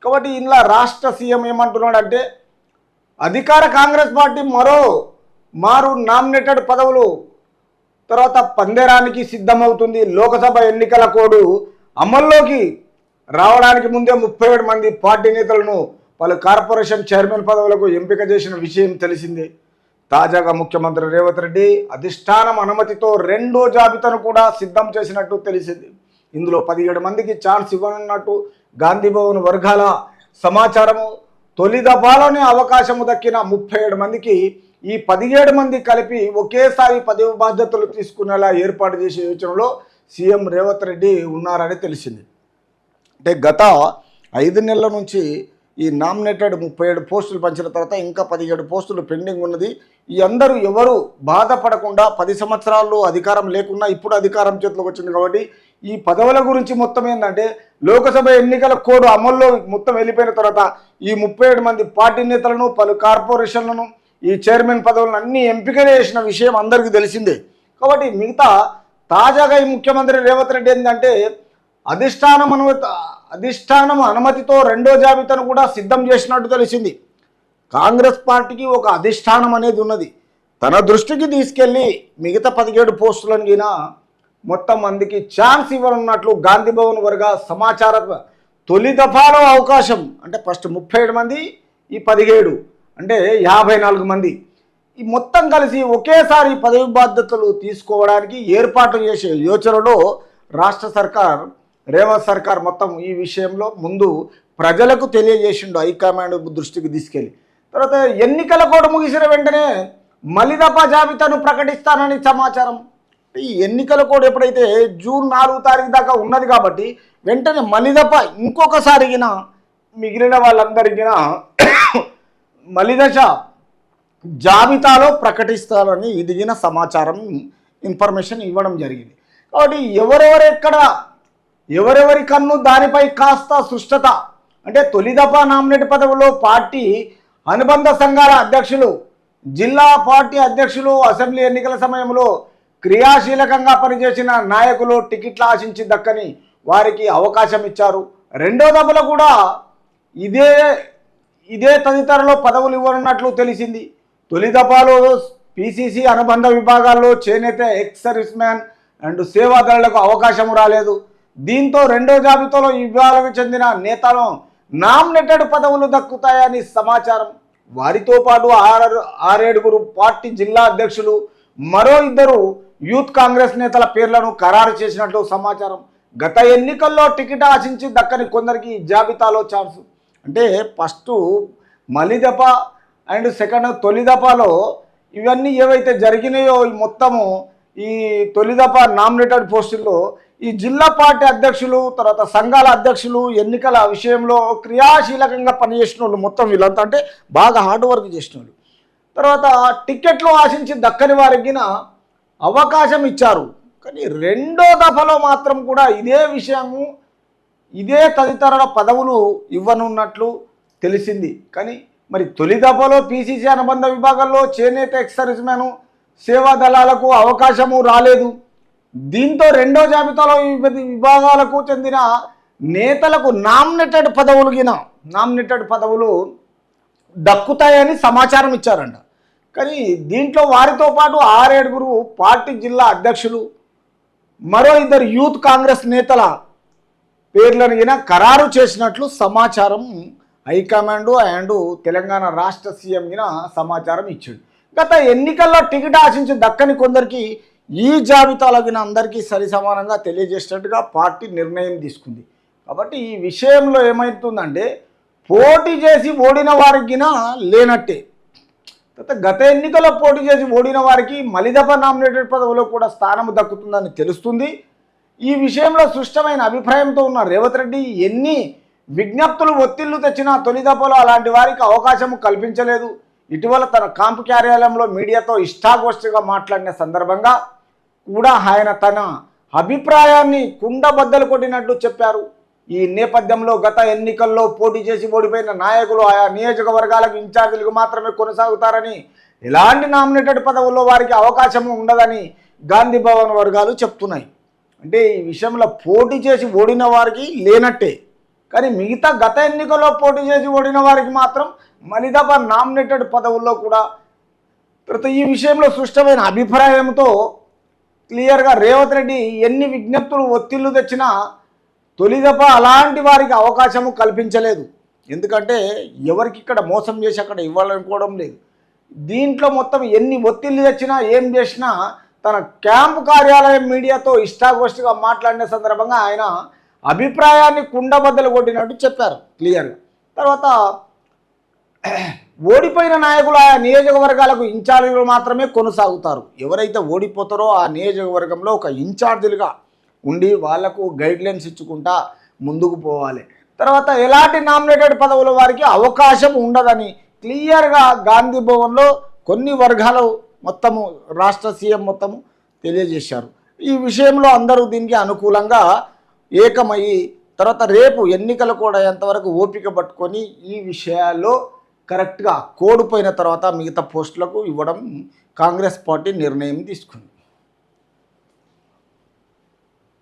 కాబట్టి ఇలా రాష్ట్ర సీఎం ఏమంటున్నాడంటే అధికార కాంగ్రెస్ పార్టీ మారు నామినేటెడ్ పదవులు తర్వాత పందేరానికి సిద్ధమవుతుంది. లోకసభ ఎన్నికల కోడ్ అమల్లోకి రావడానికి ముందే 37 మంది పార్టీ నేతలను పలు కార్పొరేషన్ చైర్మన్ పదవులకు ఎంపిక చేసిన విషయం తెలిసిందే. తాజాగా ముఖ్యమంత్రి రేవంత్ రెడ్డి అధిష్టానం అనుమతితో రెండో జాబితాను కూడా సిద్ధం చేసినట్టు తెలిసింది. ఇందులో 17 మందికి ఛాన్స్ ఇవ్వనున్నట్టు గాంధీభవన్ వర్గాల సమాచారము. తొలి దఫాలోనే అవకాశము దక్కిన 37 మందికి ఈ 17 మంది కలిపి ఒకేసారి పదవి బాధ్యతలు తీసుకునేలా ఏర్పాటు చేసే యోచనలో సీఎం రేవంత్ రెడ్డి ఉన్నారని తెలిసింది. అంటే గత 5 నెలల నుంచి ఈ నామినేటెడ్ 37 పోస్టులు పంచిన తర్వాత ఇంకా 17 పోస్టులు పెండింగ్ ఉన్నది. ఈ అందరూ ఎవరు బాధపడకుండా 10 సంవత్సరాలు అధికారం లేకున్నా ఇప్పుడు అధికారం చేతిలోకి వచ్చింది కాబట్టి ఈ పదవుల గురించి మొత్తం ఏంటంటే లోకసభ ఎన్నికల కోడ్ అమల్లో మొత్తం వెళ్ళిపోయిన తర్వాత ఈ 37 మంది పార్టీ నేతలను పలు కార్పొరేషన్లను ఈ చైర్మన్ పదవులను అన్ని ఎంపిక చేసిన విషయం అందరికీ తెలిసిందే. కాబట్టి మిగతా తాజాగా ఈ ముఖ్యమంత్రి రేవంత్ రెడ్డి ఏంటంటే అధిష్టానం అనుమతితో రెండో జాబితాను కూడా సిద్ధం చేసినట్టు తెలిసింది. కాంగ్రెస్ పార్టీకి ఒక అధిష్టానం అనేది ఉన్నది. తన దృష్టికి తీసుకెళ్ళి మిగతా 17 పోస్టులను గిన మొత్తం మందికి ఛాన్స్ ఇవ్వనున్నట్లు గాంధీభవన్ వర్గ సమాచారం. తొలి దఫాలో అవకాశం అంటే ఫస్ట్ 37 మంది, ఈ 17 అంటే 54 మంది ఈ మొత్తం కలిసి ఒకేసారి పదవి బాధ్యతలు తీసుకోవడానికి ఏర్పాట్లు చేసే యోచనలో రాష్ట్ర సర్కార్ రేవంత్ సర్కార్ మొత్తం ఈ విషయంలో ముందు ప్రజలకు తెలియజేసిండు. హైకమాండ్ దృష్టికి తీసుకెళ్ళి తర్వాత ఎన్నికల కోడ్ ముగిసిన వెంటనే మలిదప జాబితాను ప్రకటిస్తానని సమాచారం. ఈ ఎన్నికల కోడ్ ఎప్పుడైతే జూన్ 4 తారీఖు దాకా ఉన్నది కాబట్టి వెంటనే మలిదప ఇంకొకసారిగిన మిగిలిన వాళ్ళందరికీ మలిదశ జాబితాలో ప్రకటిస్తారని ఇదిగిన సమాచారం ఇన్ఫర్మేషన్ ఇవ్వడం జరిగింది. కాబట్టి ఎవరెవరి కన్ను దానిపై కాస్త సుష్టత. అంటే తొలి దఫా నామినేట్ పదవుల్లో పార్టీ అనుబంధ సంఘాల అధ్యక్షులు, జిల్లా పార్టీ అధ్యక్షులు, అసెంబ్లీ ఎన్నికల సమయంలో క్రియాశీలకంగా పనిచేసిన నాయకులు టికెట్లు ఆశించి దక్కని వారికి అవకాశం ఇచ్చారు. రెండో దఫలో కూడా ఇదే తదితరలో పదవులు ఇవ్వనున్నట్లు తెలిసింది. తొలి దఫాలో పిసిసి అనుబంధ విభాగాల్లో చేనేత ఎక్స్ సర్వీస్ మ్యాన్ అండ్ సేవాదారులకు అవకాశం రాలేదు. దీంతో రెండో జాబితాలో ఈ విభాగాలకు చెందిన నేతలు నామినేటెడ్ పదవులు దక్కుతాయని సమాచారం. వారితో పాటు 6 పార్టీ జిల్లా అధ్యక్షులు, మరో 2 యూత్ కాంగ్రెస్ నేతల పేర్లను ఖరారు చేసినట్లు సమాచారం. గత ఎన్నికల్లో టికెట్ ఆశించి దక్కని కొందరికి జాబితాలో ఛాన్స్. అంటే ఫస్ట్ మలిదప అండ్ సెకండ్ తొలి దఫాలో ఇవన్నీ ఏవైతే జరిగినాయో ఈ మొత్తము ఈ తొలి దఫా నామినేటెడ్ పోస్టుల్లో ఈ జిల్లా పార్టీ అధ్యక్షులు, తర్వాత సంఘాల అధ్యక్షులు, ఎన్నికల విషయంలో క్రియాశీలకంగా పనిచేసిన వాళ్ళు మొత్తం వీళ్ళంతా అంటే బాగా హార్డ్ వర్క్ చేసిన వాళ్ళు. తర్వాత టికెట్లు ఆశించి దక్కని వారికి అవకాశం ఇచ్చారు. కానీ రెండో దఫలో మాత్రం కూడా ఇదే విషయము ఇదే తదితర పదవులు ఇవ్వనున్నట్లు తెలిసింది. కానీ మరి తొలి దఫలో పిసిసి అనుబంధ విభాగాల్లో చేనేత ఎక్స్ సర్వీస్ మ్యాన్ సేవా దళాలకు అవకాశము రాలేదు. దీంతో రెండో జాబితాలో వివిధ విభాగాలకు చెందిన నేతలకు నామినేటెడ్ పదవులు దక్కుతాయని సమాచారం ఇచ్చారంట. కానీ దీంట్లో వారితో పాటు 6 పార్టీ జిల్లా అధ్యక్షులు, మరో 2 యూత్ కాంగ్రెస్ నేతల పేర్లను ఖరారు చేసినట్లు సమాచారం హైకమాండ్ అండ్ తెలంగాణ రాష్ట్ర సీఎం సమాచారం ఇచ్చాడు. గత ఎన్నికల్లో టికెట్ ఆశించి దక్కని కొందరికి ఈ జాబితాలో అందరికీ సరి సమానంగా తెలియజేసినట్టుగా పార్టీ నిర్ణయం తీసుకుంది. కాబట్టి ఈ విషయంలో ఏమవుతుందంటే పోటీ చేసి ఓడిన వారికి లేనట్టే. గత ఎన్నికల్లో పోటీ చేసి ఓడిన వారికి మలిదప నామినేటెడ్ పదవిలో కూడా స్థానం దక్కుతుందని తెలుస్తుంది. ఈ విషయంలో స్పష్టమైన అభిప్రాయంతో ఉన్న రేవంత్ రెడ్డి ఎన్ని విజ్ఞప్తులు ఒత్తిళ్లు తెచ్చినా తొలి దఫలో అలాంటి వారికి అవకాశం కల్పించలేదు. ఇటీవల తన క్యాంపు కార్యాలయంలో మీడియాతో ఇష్టాగోష్ఠిగా మాట్లాడిన సందర్భంగా కూడా ఆయన తన అభిప్రాయాన్ని కుండబద్దలు కొట్టినట్టు చెప్పారు. ఈ నేపథ్యంలో గత ఎన్నికల్లో పోటీ చేసి ఓడిపోయిన నాయకులు ఆయా నియోజకవర్గాలకు ఇన్ఛార్జీలకు మాత్రమే కొనసాగుతారని, ఎలాంటి నామినేటెడ్ పదవుల్లో వారికి అవకాశం ఉండదని గాంధీ భవన్ వర్గాలు చెప్తున్నాయి. అంటే ఈ విషయంలో పోటీ చేసి ఓడిన వారికి లేనట్టే. కానీ మిగతా గత ఎన్నికల్లో పోటీ చేసి ఓడిన వారికి మాత్రం మళ్ళీ తప్ప నామినేటెడ్ పదవుల్లో కూడా తర్వాత ఈ విషయంలో స్పష్టమైన అభిప్రాయంతో క్లియర్గా రేవంత్ రెడ్డి ఎన్ని విజ్ఞప్తులు ఒత్తిళ్లు తెచ్చినా తొలిదప అలాంటి వారికి అవకాశము కల్పించలేదు. ఎందుకంటే ఎవరికి ఇక్కడ మోసం చేసి అక్కడ ఇవ్వాలనుకోవడం లేదు. దీంట్లో మొత్తం ఎన్ని ఒత్తిళ్లు తెచ్చినా ఏం చేసినా తన క్యాంపు కార్యాలయం మీడియాతో ఇష్టాగోష్ఠిగా మాట్లాడిన సందర్భంగా ఆయన అభిప్రాయాన్ని కుండబద్దలు కొట్టినట్టు చెప్పారు క్లియర్గా. తర్వాత ఓడిపోయిన నాయకులు ఆయా నియోజకవర్గాలకు ఇన్ఛార్జీలు మాత్రమే కొనసాగుతారు. ఎవరైతే ఓడిపోతారో ఆ నియోజకవర్గంలో ఒక ఇన్ఛార్జీలుగా ఉండి వాళ్లకు గైడ్లైన్స్ ఇచ్చుకుంటా ముందుకు పోవాలి. తర్వాత ఎలాంటి నామినేటెడ్ పదవుల వారికి అవకాశం ఉండదని క్లియర్గా గాంధీ భవన్లో కొన్ని వర్గాలు మొత్తము రాష్ట్ర సీఎం మొత్తము తెలియజేశారు. ఈ విషయంలో అందరూ దీనికి అనుకూలంగా ఏకమయ్యి తర్వాత రేపు ఎన్నికలు కూడా ఎంతవరకు ఓపిక పట్టుకొని ఈ విషయాల్లో కరెక్ట్గా కోడిపోయిన తర్వాత మిగతా పోస్టులకు ఇవ్వడం కాంగ్రెస్ పార్టీ నిర్ణయం తీసుకుంది.